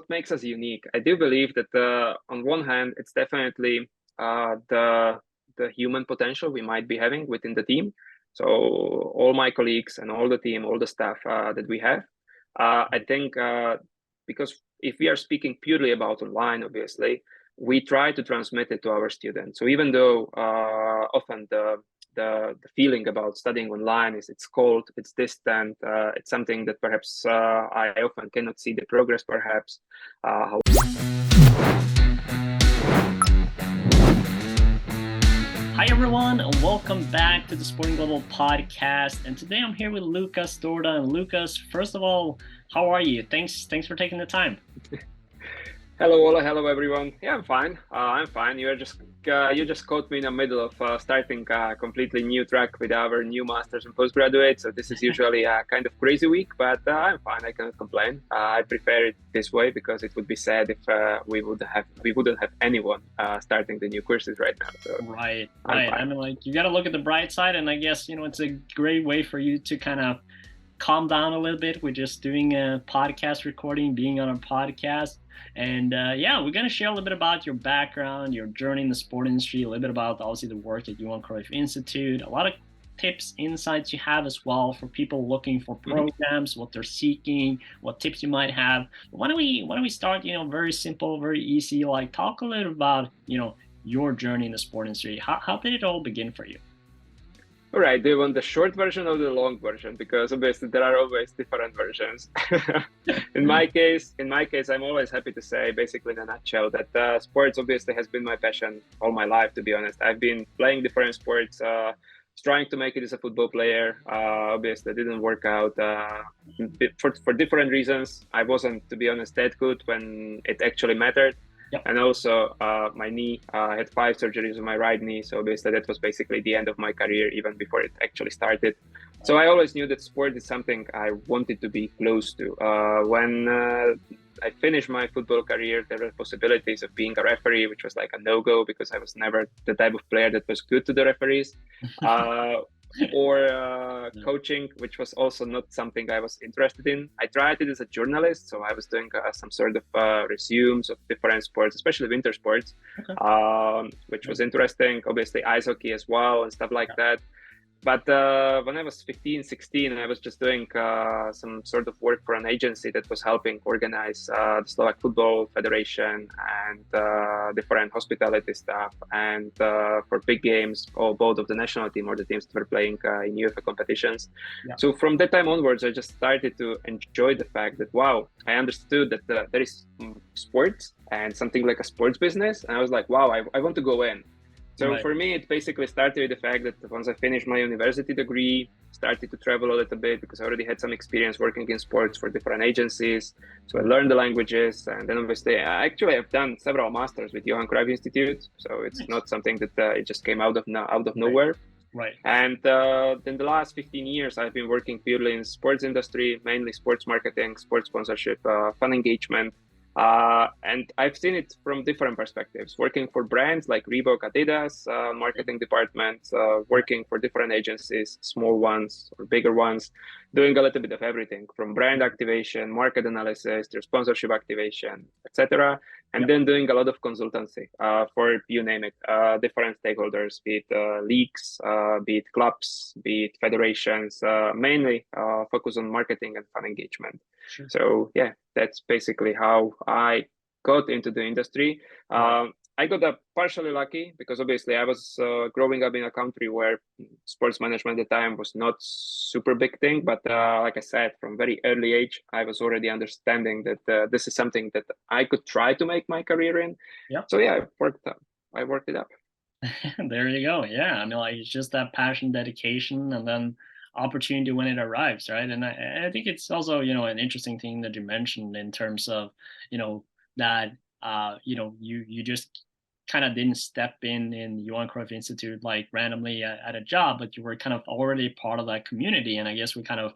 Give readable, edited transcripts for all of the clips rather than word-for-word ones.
makes us unique. I do believe that on one hand, it's definitely the human potential we might be having within the team. So all my colleagues and all the team, all the staff that we have, I think because if we are speaking purely about online, obviously, we try to transmit it to our students. So even though often the feeling about studying online is it's cold, it's distant, it's something that perhaps I often cannot see the progress, perhaps. Hi everyone, and welcome back to the SportIn Global podcast. And today I'm here with Lukas Dorda. And Lukas, first of all, how are you? Thanks for taking the time. Hello, Ola. Hello, everyone. Yeah, I'm fine. I'm fine. You just caught me in the middle of starting a completely new track with our new masters and postgraduates. So this is usually a kind of crazy week, but I'm fine. I cannot complain. I prefer it this way because it would be sad if we wouldn't have anyone starting the new courses right now. So Right. I mean, like, you got to look at the bright side, and I guess it's a great way for you to kind of calm down a little bit with just doing a podcast recording, being on a podcast. And we're going to share a little bit about your background, your journey in the sport industry, a little bit about obviously the work at Johan Cruyff Institute, a lot of tips, insights you have as well for people looking for programs, what they're seeking, what tips you might have. Why don't we start, very simple, very easy, like talk a little about, your journey in the sport industry. How did it all begin for you? All right, do you want the short version or the long version? Because obviously there are always different versions. In my case, I'm always happy to say, basically in a nutshell, that sports obviously has been my passion all my life, to be honest. I've been playing different sports, trying to make it as a football player. Obviously, it didn't work out for different reasons. I wasn't, to be honest, that good when it actually mattered. Yep. And also my knee, I had 5 surgeries on my right knee. So obviously that was basically the end of my career even before it actually started. So I always knew that sport is something I wanted to be close to. When I finished my football career, there were possibilities of being a referee, which was like a no-go because I was never the type of player that was good to the referees. Or coaching, which was also not something I was interested in. I tried it as a journalist, so I was doing some sort of resumes of different sports, especially winter sports, which was interesting. Obviously, ice hockey as well and stuff like that. But when I was 15, 16, I was just doing some sort of work for an agency that was helping organize the Slovak Football Federation and different hospitality stuff. And for big games, both of the national team or the teams that were playing in UEFA competitions. Yeah. So from that time onwards, I just started to enjoy the fact that, wow, I understood that there is sports and something like a sports business. And I was like, wow, I want to go in. So for me, it basically started with the fact that once I finished my university degree, started to travel a little bit because I already had some experience working in sports for different agencies. So I learned the languages, and then obviously, actually, I've done several masters with Johan Cruyff Institute. So it's not something that it just came out of nowhere. Right. And in the last 15 years, I've been working purely in sports industry, mainly sports marketing, sports sponsorship, fan engagement. And I've seen it from different perspectives, working for brands like Reebok, Adidas, marketing departments, working for different agencies, small ones or bigger ones, doing a little bit of everything from brand activation, market analysis, to sponsorship activation, etc. And then doing a lot of consultancy for, you name it, different stakeholders, be it leagues, be it clubs, be it federations, mainly focus on marketing and fan engagement. Sure. So yeah, that's basically how I got into the industry. I got partially lucky because obviously I was growing up in a country where sports management at the time was not super big thing. But like I said, from very early age, I was already understanding that this is something that I could try to make my career in. Yep. So yeah, I worked it up. There you go. Yeah, I mean, like, it's just that passion, dedication, and then opportunity when it arrives, right? And I think it's also, an interesting thing that you mentioned in terms of, that, you just kind of didn't step in Johan Cruyff Institute like randomly at a job, but you were kind of already part of that community. And I guess we kind of,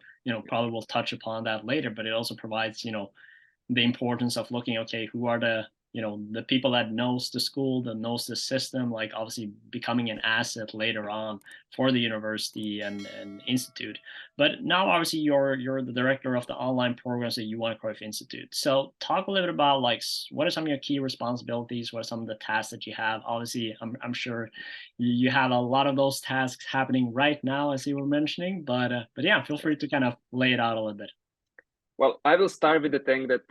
probably will touch upon that later, but it also provides, the importance of looking, okay, who are the the people that knows the school, that knows the system, like obviously becoming an asset later on for the university and institute. But now obviously you're the director of the online programs at Johan Cruyff Institute. So talk a little bit about like what are some of your key responsibilities, what are some of the tasks that you have? Obviously I'm sure you have a lot of those tasks happening right now as you were mentioning, but yeah, feel free to kind of lay it out a little bit. Well, I will start with the thing that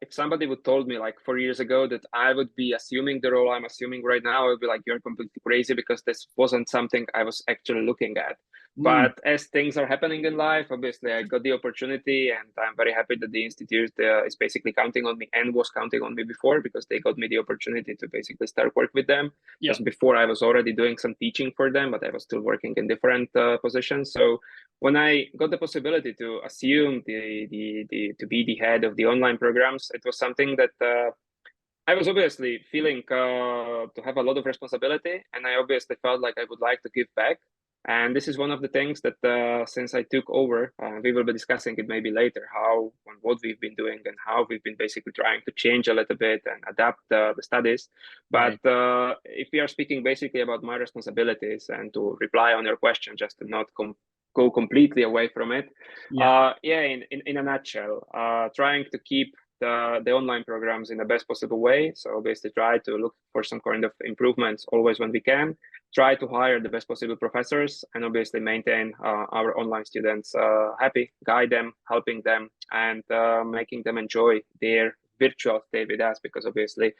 if somebody would told me like 4 years ago that I would be assuming the role I'm assuming right now, I would be like, you're completely crazy, because this wasn't something I was actually looking at. But as things are happening in life, obviously I got the opportunity, and I'm very happy that the institute is basically counting on me and was counting on me before, because they got me the opportunity to basically start work with them. Because before I was already doing some teaching for them, but I was still working in different positions. So when I got the possibility to assume to be the head of the online programs, it was something that I was obviously feeling to have a lot of responsibility, and I obviously felt like I would like to give back. And this is one of the things that since I took over, we will be discussing it maybe later, how and what we've been doing and how we've been basically trying to change a little bit and adapt the studies. But if we are speaking basically about my responsibilities, and to reply on your question, just to not go completely away from it, in a nutshell, trying to keep the online programs in the best possible way. So basically try to look for some kind of improvements always when we can, try to hire the best possible professors, and obviously maintain our online students happy, guide them, helping them, and making them enjoy their virtual stay with us, because obviously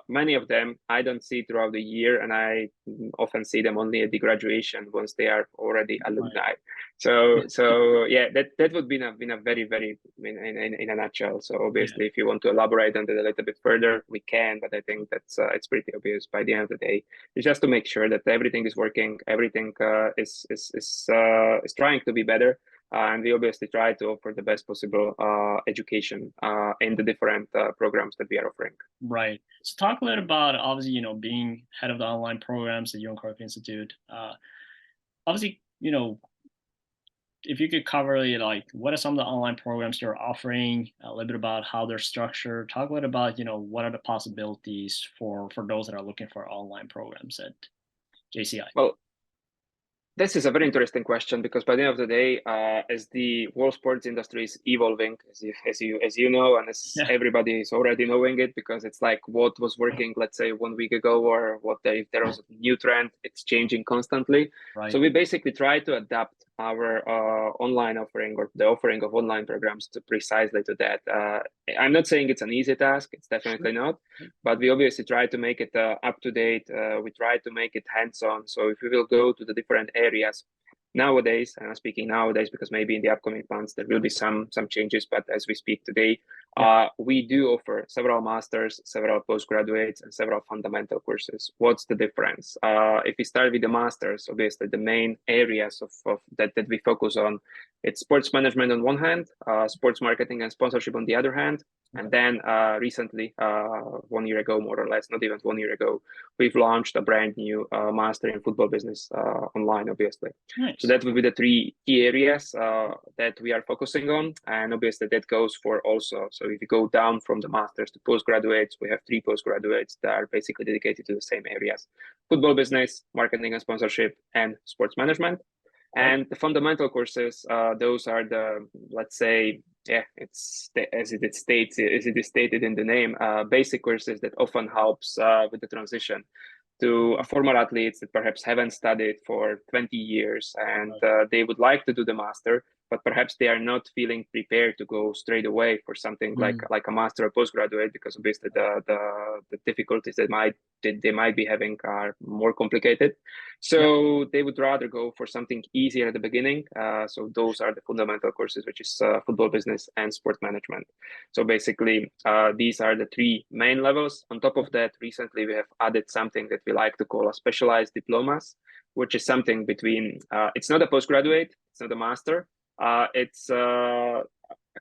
many of them I don't see throughout the year, and I often see them only at the graduation once they are already alumni. So yeah, that would be been a very, very in a nutshell. So obviously if you want to elaborate on that a little bit further, we can, but I think that's it's pretty obvious. By the end of the day, it's just to make sure that everything is working, everything is trying to be better. And we obviously try to offer the best possible education in the different programs that we are offering. Right. So talk a little about, obviously, being head of the online programs at Johan Cruyff Institute. Obviously, if you could cover like what are some of the online programs you're offering, a little bit about how they're structured, talk a little about, what are the possibilities for those that are looking for online programs at JCI? Well, this is a very interesting question, because by the end of the day, as the world sports industry is evolving, as you know, and as everybody is already knowing it, because it's like what was working, let's say 1 week ago, or if there was a new trend, it's changing constantly. Right. So we basically try to adapt our online offering, or the offering of online programs, to precisely to that. I'm not saying it's an easy task, it's definitely not, but we obviously try to make it up to date. We try to make it hands-on. So if we will go to the different areas nowadays, and I'm speaking nowadays because maybe in the upcoming months there will be some changes, but as we speak today, we do offer several masters, several postgraduates, and several fundamental courses. What's the difference? If we start with the masters, obviously the main areas of that we focus on, it's sports management on one hand, sports marketing and sponsorship on the other hand. And then recently, 1 year ago, more or less, not even 1 year ago, we've launched a brand new master in football business online, obviously. Nice. So that would be the three key areas that we are focusing on. And obviously that goes for also, so if you go down from the masters to postgraduates, we have 3 postgraduates that are basically dedicated to the same areas: football business, marketing and sponsorship, and sports management. And the fundamental courses, those are the, let's say, it's as it is stated in the name, basic courses that often helps with the transition to former athletes that perhaps haven't studied for 20 years and they would like to do the master, but perhaps they are not feeling prepared to go straight away for something like a master or postgraduate, because obviously the difficulties they might be having are more complicated. So they would rather go for something easier at the beginning. So those are the fundamental courses, which is football business and sports management. So basically, these are the 3 main levels. On top of that, recently we have added something that we like to call a specialized diplomas, which is something between, it's not a postgraduate, it's not a master. It's a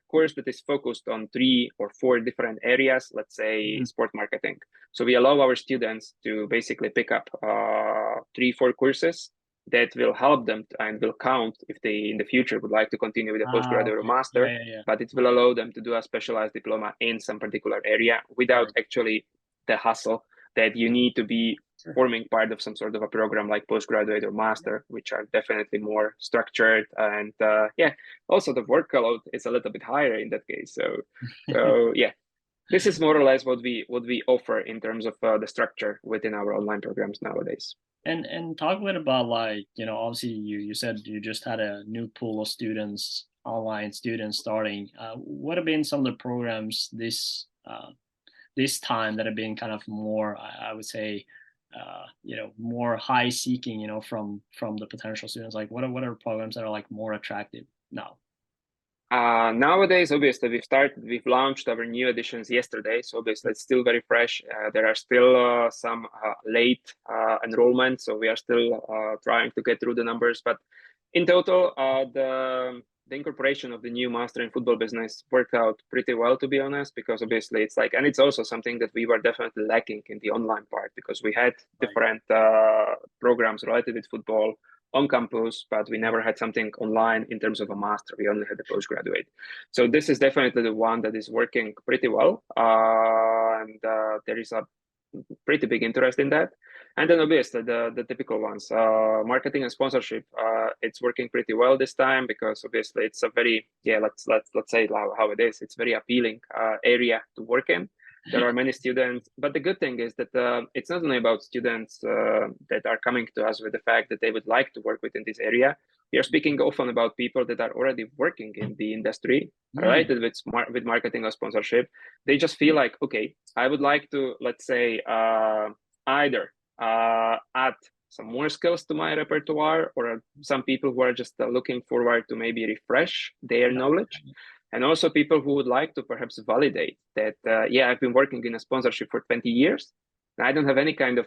course that is focused on 3 or 4 different areas, let's say sport marketing. So we allow our students to basically pick up 3-4 courses that will help them and will count if they in the future would like to continue with a postgraduate or Okay. master, Yeah. but it will allow them to do a specialized diploma in some particular area without actually the hassle that you need to be forming part of some sort of a program like postgraduate or master, which are definitely more structured. And also the workload is a little bit higher in that case. So yeah, this is more or less what we offer in terms of the structure within our online programs nowadays. And talk a bit about, like, obviously you said you just had a new pool of students, online students starting. What have been some of the programs this time that have been kind of more, I would say, more high seeking, from the potential students? Like what are programs that are like more attractive now? Nowadays, obviously, we've launched our new editions yesterday, so obviously it's still very fresh. There are still some late enrollment, so we are still trying to get through the numbers. But in total, the incorporation of the new master in football business worked out pretty well, to be honest, because obviously it's like, and it's also something that we were definitely lacking in the online part, because we had different programs related with football on campus, but we never had something online in terms of a master. We only had a postgraduate. So this is definitely the one that is working pretty well. And there is a pretty big interest in that. And then obviously the typical ones, marketing and sponsorship. It's working pretty well this time, because obviously it's a very, let's say how it is. It's very appealing area to work in. There are many students, but the good thing is that it's not only about students that are coming to us with the fact that they would like to work within this area. We are speaking often about people that are already working in the industry, related with marketing or sponsorship. They just feel like, okay, I would like to, let's say, either add some more skills to my repertoire, or some people who are just looking forward to maybe refresh their knowledge. And also people who would like to perhaps validate that, I've been working in a sponsorship for 20 years. And I don't have any kind of,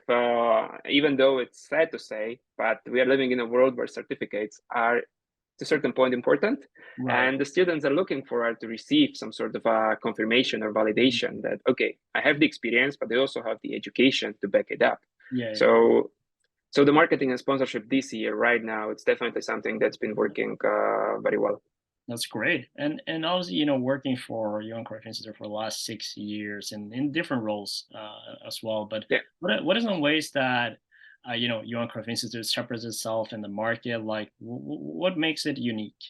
even though it's sad to say, but we are living in a world where certificates are to a certain point important. Right. And the students are looking forward to receive some sort of a confirmation or validation that, okay, I have the experience, but they also have the education to back it up. So the marketing and sponsorship this year, right now, it's definitely something that's been working very well. That's great. And obviously, working for Johan Cruyff Institute for the last 6 years and in different roles as well. But what are some ways that Johan Cruyff Institute separates itself in the market? Like, what makes it unique?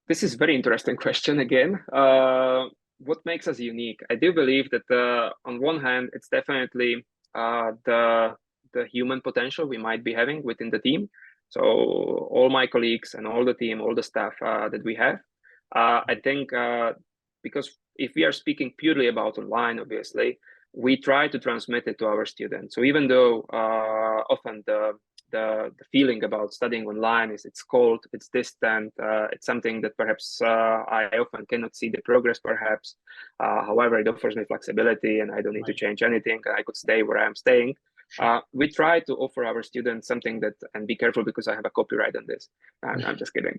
This is a very interesting question again. What makes us unique? I do believe that on one hand, it's definitely the human potential we might be having within the team. So all my colleagues and all the team, all the staff that we have, I think because if we are speaking purely about online, obviously, we try to transmit it to our students. So even though often the feeling about studying online is it's cold, it's distant, it's something that perhaps I often cannot see the progress perhaps. However, it offers me flexibility and I don't need to change anything. I could stay where I'm staying. We try to offer our students something that, and be careful because I have a copyright on this. I'm just kidding.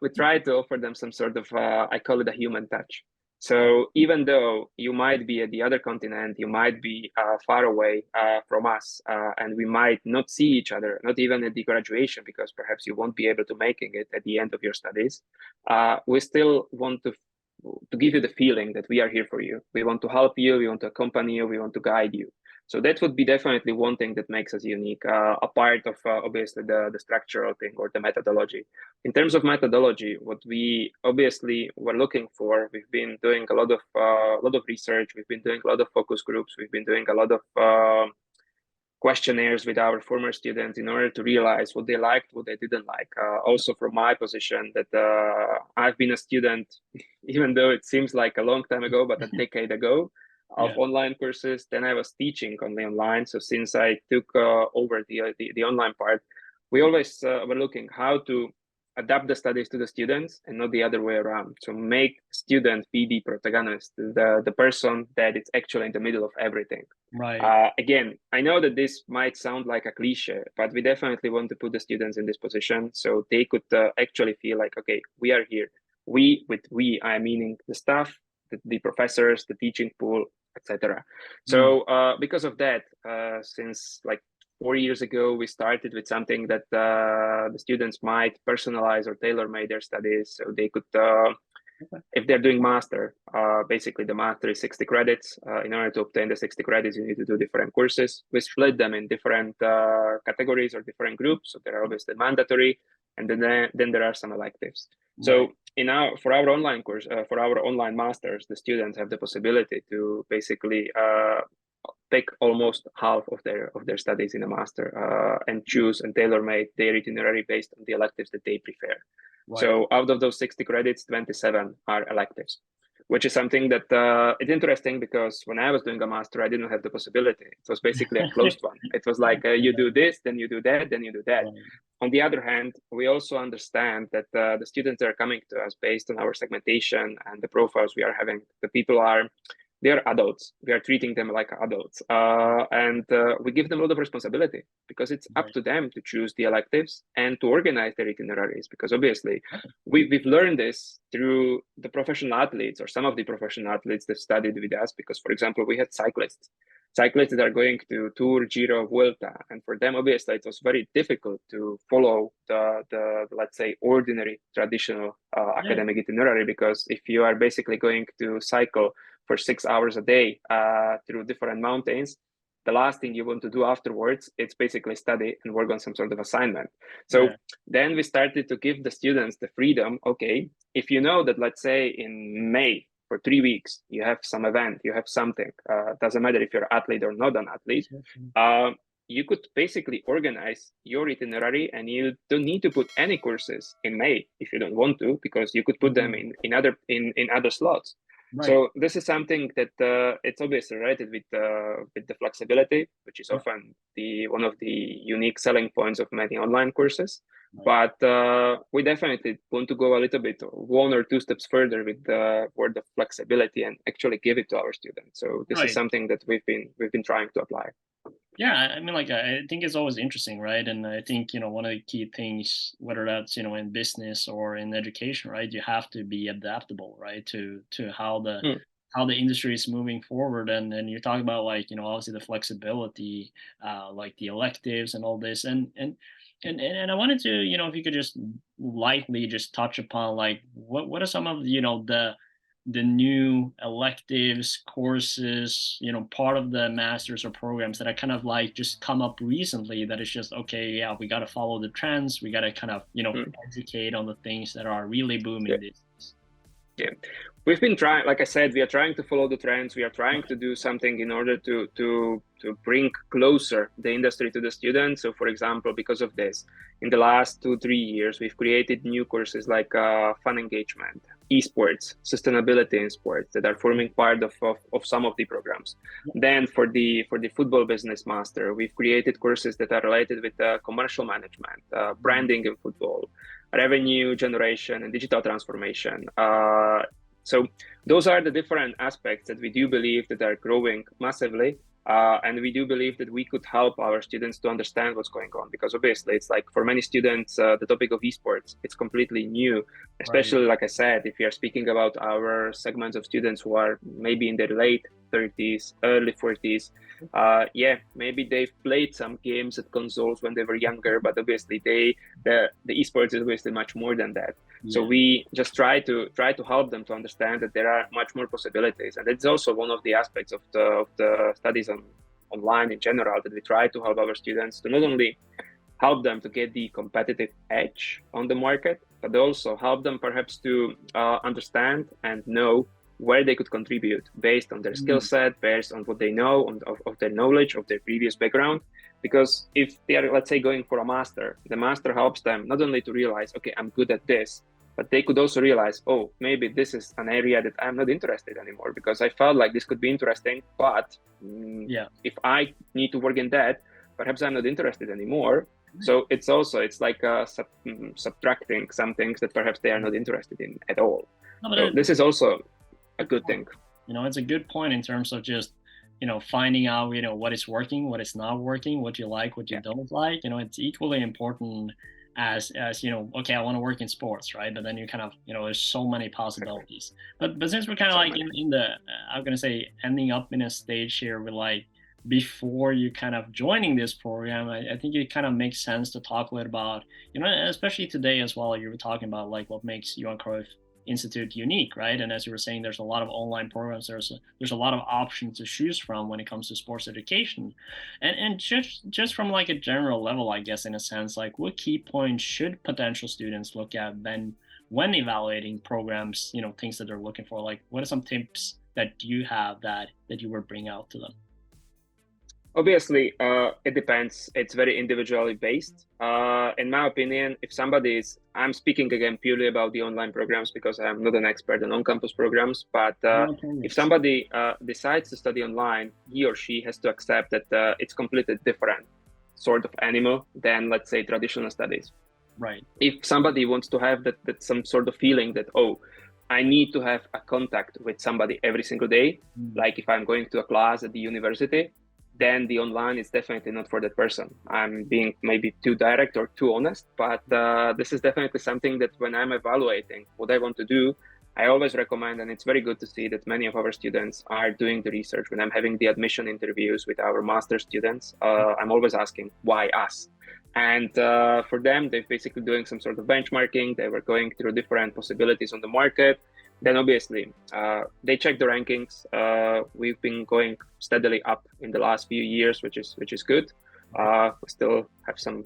We try to offer them some sort of, I call it a human touch. So even though you might be at the other continent, you might be far away from us, and we might not see each other, not even at the graduation, because perhaps you won't be able to making it at the end of your studies, we still want to give you the feeling that we are here for you. We want to help you, we want to accompany you, we want to guide you. So that would be definitely one thing that makes us unique, a part of obviously the structural thing or the methodology. In terms of methodology, what we obviously were looking for, we've been doing a lot of research, we've been doing a lot of focus groups, we've been doing a lot of questionnaires with our former students in order to realize what they liked, what they didn't like. Also from my position that I've been a student, even though it seems like a long time ago, but a decade ago, of online courses. Then I was teaching only online. So since I took over the online part, we always were looking how to adapt the studies to the students and not the other way around. So make student be the protagonist, the person that is actually in the middle of everything. Right. Again, I know that this might sound like a cliche, but we definitely want to put the students in this position so they could actually feel like, okay, we are here. We, I meaning the staff, the professors, the teaching pool, etc. So because of that, since like 4 years ago, we started with something that the students might personalize or tailor-made their studies, so they could, if they're doing master, basically the master is 60 credits. In order to obtain the 60 credits, you need to do different courses. We split them in different categories or different groups. So they're obviously mandatory, and then there are some electives. Right. So for our online course, for our online masters, the students have the possibility to basically take almost half of their studies in a master and choose and tailor-made their itinerary based on the electives that they prefer. Right. So out of those 60 credits, 27 are electives, which is something that it's interesting because when I was doing a master, I didn't have the possibility. It was basically a closed one. It was like you do this, then you do that, then you do that. Right. On the other hand, we also understand that the students that are coming to us based on our segmentation and the profiles we are having, the people they're adults. We are treating them like adults. And we give them a lot of responsibility because it's up to them to choose the electives and to organize their itineraries. Because obviously, we've learned this through the professional athletes or some of the professional athletes that studied with us. Because, for example, we had cyclists that are going to Tour, Giro, Vuelta. And for them, obviously, it was very difficult to follow the let's say, ordinary, traditional academic itinerary. Because if you are basically going to cycle for 6 hours a day through different mountains, the last thing you want to do afterwards, it's basically study and work on some sort of assignment. So then we started to give the students the freedom. Okay, if you know that, let's say in May, for 3 weeks, you have some event, you have something, doesn't matter if you're an athlete or not an athlete, you could basically organize your itinerary and you don't need to put any courses in May if you don't want to, because you could put them in other slots. Right. So this is something that it's obviously related with the flexibility, which is often one of the unique selling points of many online courses. Right. But we definitely want to go a little bit 1 or 2 steps further with the word of flexibility and actually give it to our students. So this is something that we've been trying to apply. Yeah, I mean, like, I think it's always interesting, right? And I think, one of the key things, whether that's, in business or in education, right, you have to be adaptable, right, to how the industry is moving forward. And you're talking about, like, obviously the flexibility, like the electives and all this. And I wanted to, if you could just lightly just touch upon, like, what are some of, the new electives, courses, part of the masters or programs that I kind of like just come up recently that is just, okay, yeah, we got to follow the trends. We got to kind of, educate on the things that are really booming these days. Yeah. We've been trying, like I said, we are trying to follow the trends. We are trying to do something in order to bring closer the industry to the students. So, for example, because of this, in the last 2-3 years, we've created new courses like fun engagement, esports, sustainability in sports that are forming part of some of the programs. Then for the football business master, we've created courses that are related with commercial management, branding in football, revenue generation and digital transformation. So those are the different aspects that we do believe that are growing massively. And we do believe that we could help our students to understand what's going on, because obviously it's like for many students, the topic of esports, it's completely new, especially like I said, if you're speaking about our segments of students who are maybe in their late 30s, early 40s. Maybe they've played some games at consoles when they were younger, but obviously the esports is obviously much more than that. So we just try to help them to understand that there are much more possibilities, and it's also one of the aspects of the studies online in general, that we try to help our students to not only help them to get the competitive edge on the market, but also help them perhaps to understand and know where they could contribute based on their skill set, based on what they know, of their knowledge, of their previous background. Because if they are, let's say, going for a master, the master helps them not only to realize, okay, I'm good at this, but they could also realize, oh, maybe this is an area that I'm not interested anymore, because I felt like this could be interesting, but if I need to work in that, perhaps I'm not interested anymore. So it's like subtracting some things that perhaps they are not interested in at all. So this is also a good thing. It's a good point in terms of just, finding out, what is working, what is not working, what you like, what you don't like. It's equally important as okay, I want to work in sports, right? But then you kind of, there's so many possibilities. But since we're kind of like in the I'm gonna say ending up in a stage here with like before you kind of joining this program, I think it kind of makes sense to talk a little about, especially today as well. You were talking about like what makes Johan Cruyff Institute unique, right? And as you were saying, there's a lot of online programs. There's a lot of options to choose from when it comes to sports education, and just from like a general level, I guess in a sense, like what key points should potential students look at then when evaluating programs? Things that they're looking for. Like, what are some tips that you have that you would bring out to them? Obviously, it depends. It's very individually based. In my opinion, if somebody is, I'm speaking again purely about the online programs because I'm not an expert in on-campus programs, but if somebody decides to study online, he or she has to accept that it's completely different sort of animal than, let's say, traditional studies. Right. If somebody wants to have that some sort of feeling that, oh, I need to have a contact with somebody every single day, like if I'm going to a class at the university, then the online is definitely not for that person. I'm being maybe too direct or too honest, but this is definitely something that when I'm evaluating what I want to do, I always recommend, and it's very good to see that many of our students are doing the research. When I'm having the admission interviews with our master students, I'm always asking, why us? And for them, they're basically doing some sort of benchmarking. They were going through different possibilities on the market. Then obviously they check the rankings. We've been going steadily up in the last few years, which is good. We still have some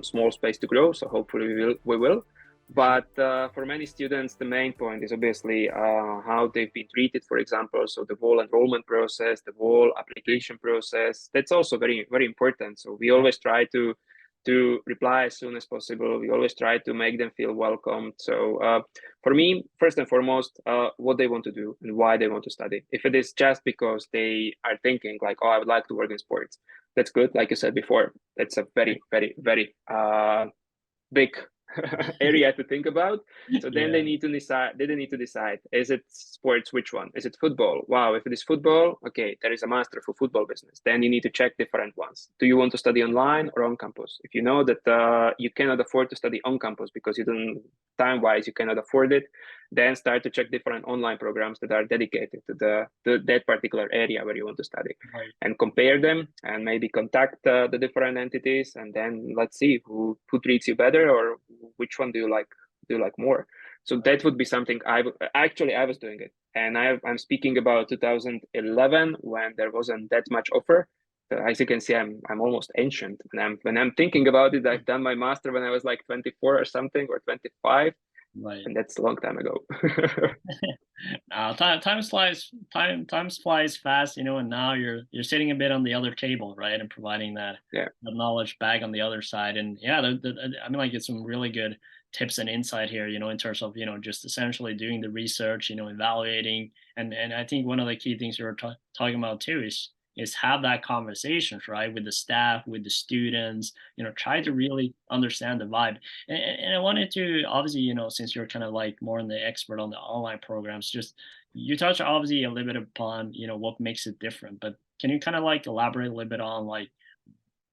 small space to grow, so hopefully we will. But for many students, the main point is obviously how they've been treated, for example. So the whole enrollment process, the whole application process, that's also very, very important. So we always try to reply as soon as possible. We always try to make them feel welcome. So for me, first and foremost, what they want to do and why they want to study. If it is just because they are thinking like, oh, I would like to work in sports, that's good. Like you said before, that's a very, very, very big area to think about. So then they need to decide, is it sports? Which one? Is it football? Wow, if it is football, okay, there is a master for football business. Then you need to check different ones. Do you want to study online or on campus? If you know that you cannot afford to study on campus because you don't, time-wise, you cannot afford it, then start to check different online programs that are dedicated to that particular area where you want to study, and compare them, and maybe contact the different entities, and then let's see who treats you better, or which one do you like more. So that would be something I was doing it, and I'm speaking about 2011 when there wasn't that much offer. As you can see, I'm almost ancient. When I'm thinking about it, I've done my master when I was like 24 or something, or 25. Right. And that's a long time ago. Time flies fast, and now you're sitting a bit on the other table, right, and providing that knowledge back on the other side. And I mean, like, it's some really good tips and insight here, in terms of just essentially doing the research, evaluating, and I think one of the key things you were talking about too is have that conversations, right, with the staff, with the students, try to really understand the vibe. And I wanted to, obviously, since you're kind of like more in the expert on the online programs, just you touched obviously a little bit upon, what makes it different, but can you kind of like elaborate a little bit on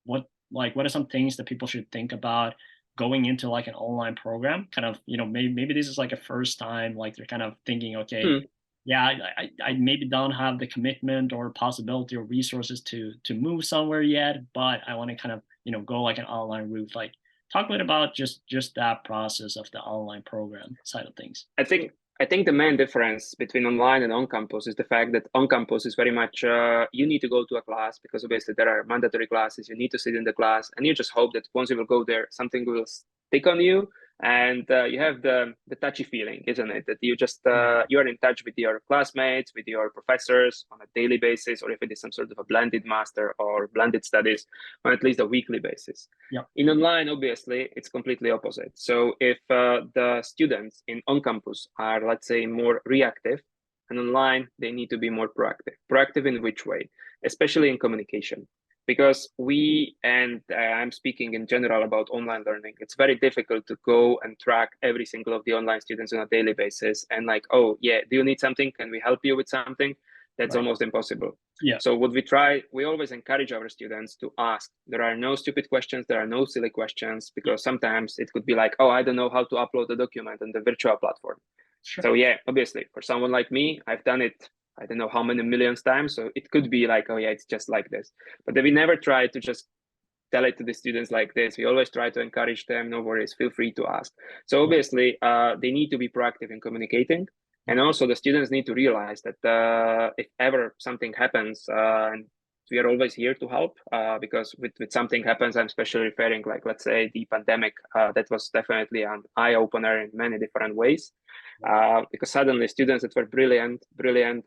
what are some things that people should think about going into like an online program? Kind of, maybe this is like a first time, like they're kind of thinking, okay, I maybe don't have the commitment or possibility or resources to move somewhere yet, but I want to kind of go like an online route. Like, talk a bit about just that process of the online program side of things. I think the main difference between online and on campus is the fact that on campus is very much you need to go to a class, because obviously there are mandatory classes. You need to sit in the class, and you just hope that once you will go there, something will stick on you. And you have the touchy feeling, isn't it, that you just you are in touch with your classmates, with your professors on a daily basis, or if it is some sort of a blended master or blended studies, on at least a weekly basis. In online, obviously, it's completely opposite. So if the students on campus are, let's say, more reactive, and online they need to be more proactive in which way? Especially in communication. Because I'm speaking in general about online learning, it's very difficult to go and track every single of the online students on a daily basis and like, oh yeah, do you need something? Can we help you with something? That's almost impossible. So what we always encourage our students to ask. There are no stupid questions, there are no silly questions, because sometimes it could be like, oh, I don't know how to upload a document on the virtual platform. So yeah, obviously for someone like me, I've done it I don't know how many millions times. So it could be like, oh yeah, it's just like this. But then we never try to just tell it to the students like this. We always try to encourage them. No worries, feel free to ask. So obviously, they need to be proactive in communicating. And also the students need to realize that if ever something happens, and we are always here to help, because with something happens, I'm especially referring, like, let's say the pandemic, that was definitely an eye opener in many different ways. Because suddenly students that were brilliant,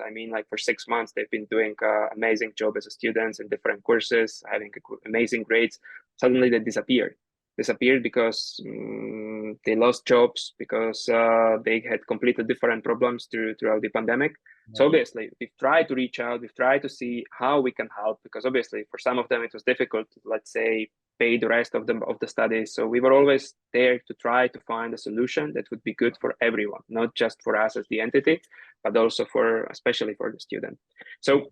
I mean, like for 6 months, they've been doing an amazing job as a students in different courses, having amazing grades. Suddenly they disappeared because they lost jobs, because they had completely different problems throughout the pandemic. So obviously we've tried to reach out, we've tried to see how we can help, because obviously for some of them it was difficult to, let's say, pay the rest of the studies. So we were always there to try to find a solution that would be good for everyone, not just for us as the entity, but also especially for the student. So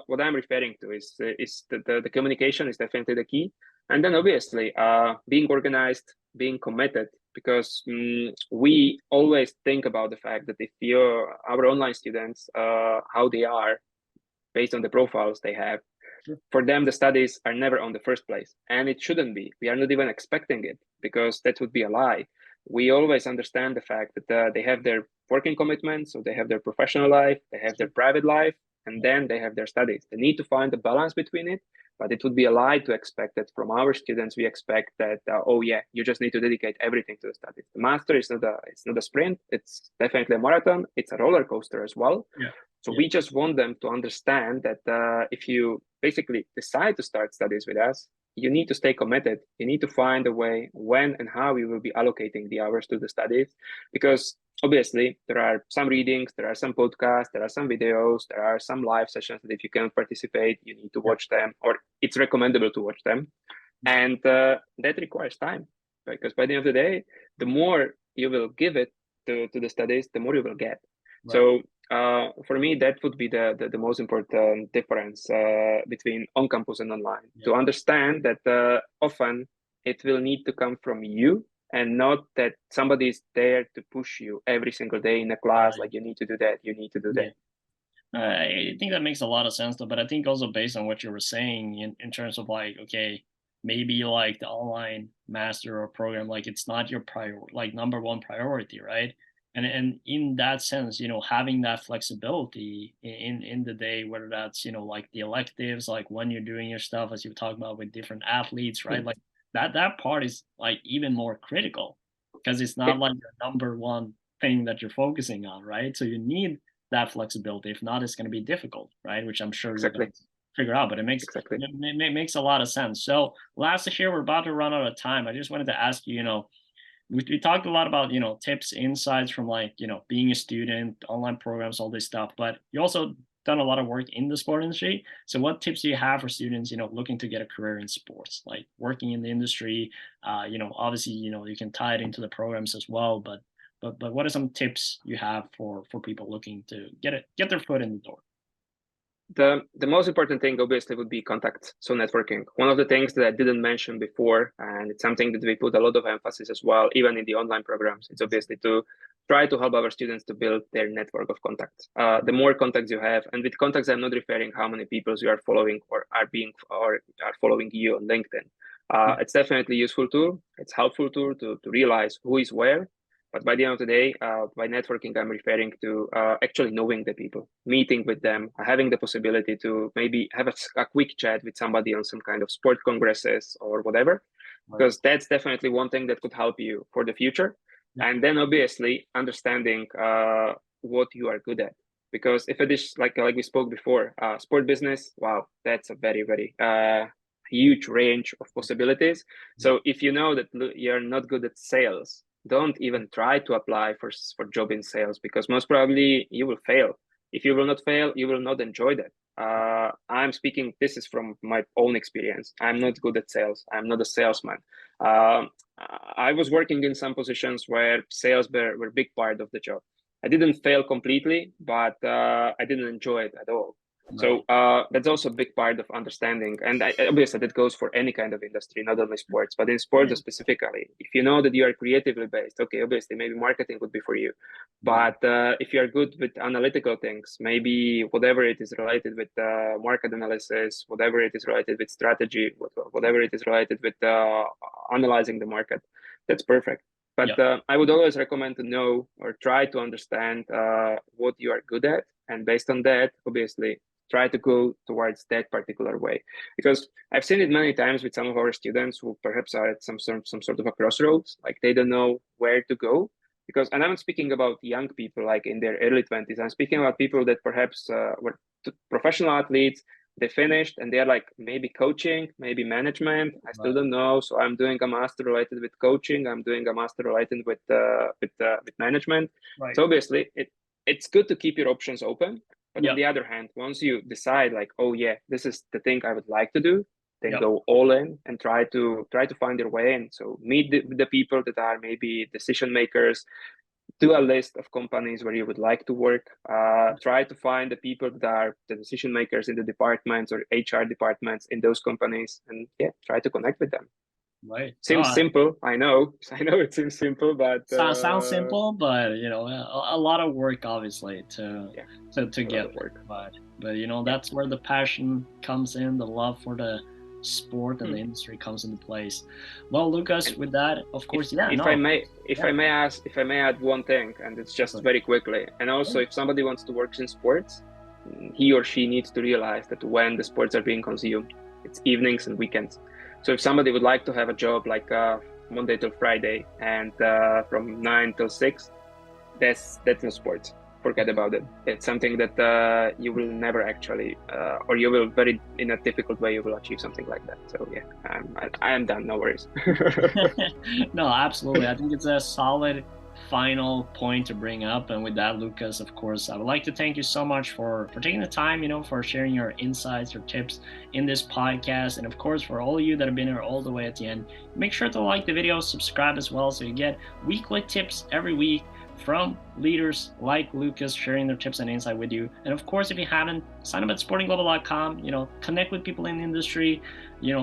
what I'm referring to is the communication is definitely the key. And then obviously being organized, being committed, because we always think about the fact that if our online students, how they are based on the profiles they have, for them the studies are never on the first place, and it shouldn't be. We are not even expecting it, because that would be a lie. We always understand the fact that they have their working commitments, so they have their professional life, they have their private life, and then they have their studies. They need to find the balance between it. But it would be a lie to expect that from our students. We expect that, oh yeah, you just need to dedicate everything to the studies. The master is not a sprint. It's definitely a marathon. It's a roller coaster as well. So we just want them to understand that if you basically decide to start studies with us, you need to stay committed. You need to find a way when and how you will be allocating the hours to the studies, because obviously there are some readings, there are some podcasts, there are some videos, there are some live sessions that if you can participate, you need to watch them, or it's recommendable to watch them. And that requires time, because by the end of the day, the more you will give it to the studies, the more you will get. So for me, that would be the most important difference between on campus and online. To understand that often it will need to come from you, and not that somebody is there to push you every single day in a class, like you need to do that, you need to do that. I think that makes a lot of sense, though. But I think also based on what you were saying in terms of like, okay, maybe like the online master or program, like it's not your number one priority, right? And in that sense, having that flexibility in the day, whether that's like the electives, like when you're doing your stuff, as you talked about with different athletes, right? Like that part is like even more critical, because it's not like your number one thing that you're focusing on, right? So you need that flexibility. If not, it's going to be difficult, right? Which I'm sure you're going to figure out. But it makes it makes a lot of sense. So last year, we're about to run out of time. I just wanted to ask you, we talked a lot about tips, insights from like being a student, online programs, all this stuff. But you also done a lot of work in the sport industry. So what tips do you have for students looking to get a career in sports, like working in the industry? Obviously you can tie it into the programs as well, but what are some tips you have for people looking to get their foot in the door? The most important thing obviously would be contacts, so networking. One of the things that I didn't mention before, and it's something that we put a lot of emphasis as well, even in the online programs, it's obviously to try to help our students to build their network of contacts. The more contacts you have, and with contacts I'm not referring how many people you are following or are following you on LinkedIn. It's definitely a useful tool. It's helpful tool to realize who is where. But by the end of the day, by networking, I'm referring to actually knowing the people, meeting with them, having the possibility to maybe have a quick chat with somebody on some kind of sport congresses or whatever, because that's definitely one thing that could help you for the future. And then obviously understanding what you are good at. Because if it is like we spoke before, sport business, wow, that's a very, very huge range of possibilities. So if you know that you're not good at sales, don't even try to apply for job in sales, because most probably you will fail. If you will not fail, you will not enjoy that. I'm speaking, this is from my own experience. I'm not good at sales. I'm not a salesman. I was working in some positions where sales were a big part of the job. I didn't fail completely, but I didn't enjoy it at all. So that's also a big part of understanding. And obviously that goes for any kind of industry, not only sports, but in sports specifically. If you know that you are creatively based, okay, obviously maybe marketing would be for you. But if you are good with analytical things, maybe whatever it is related with market analysis, whatever it is related with strategy, whatever it is related with analyzing the market, that's perfect. But I would always recommend to know or try to understand what you are good at. And based on that, obviously, try to go towards that particular way. Because I've seen it many times with some of our students who perhaps are at some sort of a crossroads, like they don't know where to go. Because, and I'm speaking about young people, like in their early 20s. I'm speaking about people that perhaps were professional athletes. They finished and they're like maybe coaching, maybe management. I still don't know. So I'm doing a master related with coaching. I'm doing a master related with management. So obviously, it's good to keep your options open. But on the other hand, once you decide like, oh yeah, this is the thing I would like to do, then go all in and try to find your way. And so meet the people that are maybe decision makers. Do a list of companies where you would like to work. Try to find the people that are the decision makers in the departments or HR departments in those companies, and try to connect with them. Right. Seems simple. I know it seems simple, but sounds simple, but a lot of work, obviously, to get work. But that's where the passion comes in, the love for the sport and the industry comes into place. Well, Lukas, with that, of course, if I may add one thing, and it's just very quickly, and also if somebody wants to work in sports, he or she needs to realize that when the sports are being consumed, it's evenings and weekends. So if somebody would like to have a job like Monday till Friday and from 9 till 6, that's no sports. Forget about it. It's something that you will never actually, or you will in a difficult way, you will achieve something like that. So I am done. No worries. No, absolutely. I think it's a solid final point to bring up. And with that, Lukas, of course, I would like to thank you so much for taking the time, for sharing your insights, your tips in this podcast. And of course, for all of you that have been here all the way at the end, make sure to like the video, subscribe as well, so you get weekly tips every week from leaders like Lukas sharing their tips and insight with you. And of course, if you haven't, sign up at sportingglobal.com, connect with people in the industry,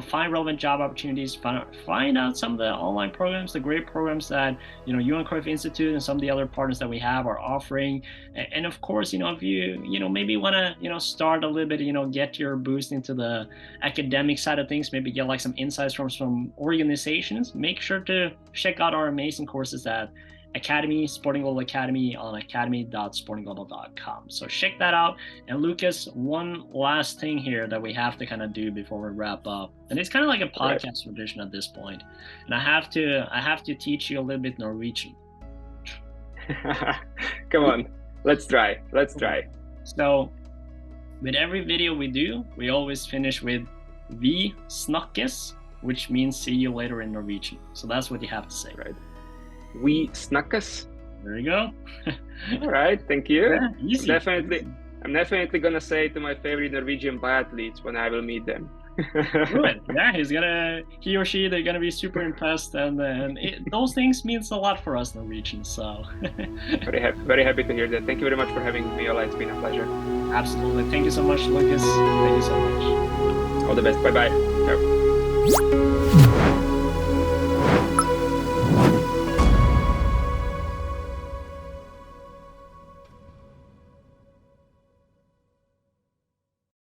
find relevant job opportunities, find out some of the online programs, the great programs that, Johan Cruyff Institute and some of the other partners that we have are offering. And of course, if you, maybe want to, start a little bit, get your boost into the academic side of things, maybe get like some insights from some organizations, make sure to check out our amazing courses at Academy, Sporting Global Academy on academy.sportingglobal.com. So check that out. And Lukas, one last thing here that we have to kind of do before we wrap up, and it's kind of like a podcast tradition at this point. And I have to teach you a little bit Norwegian. Come on, let's try. So with every video we do, we always finish with "Vi snakkes," which means see you later in Norwegian. So that's what you have to say. Right. We snakkes. There you go. All right, thank you. Yeah, easy. I'm definitely gonna say to my favorite Norwegian biathletes when I will meet them. Good. Yeah, he or she, they're gonna be super impressed, and those things means a lot for us Norwegians. So very happy to hear that. Thank you very much for having me, Ola. It's been a pleasure. Absolutely. Thank you so much, Lukas. Thank you so much. All the best. Bye bye. Ciao.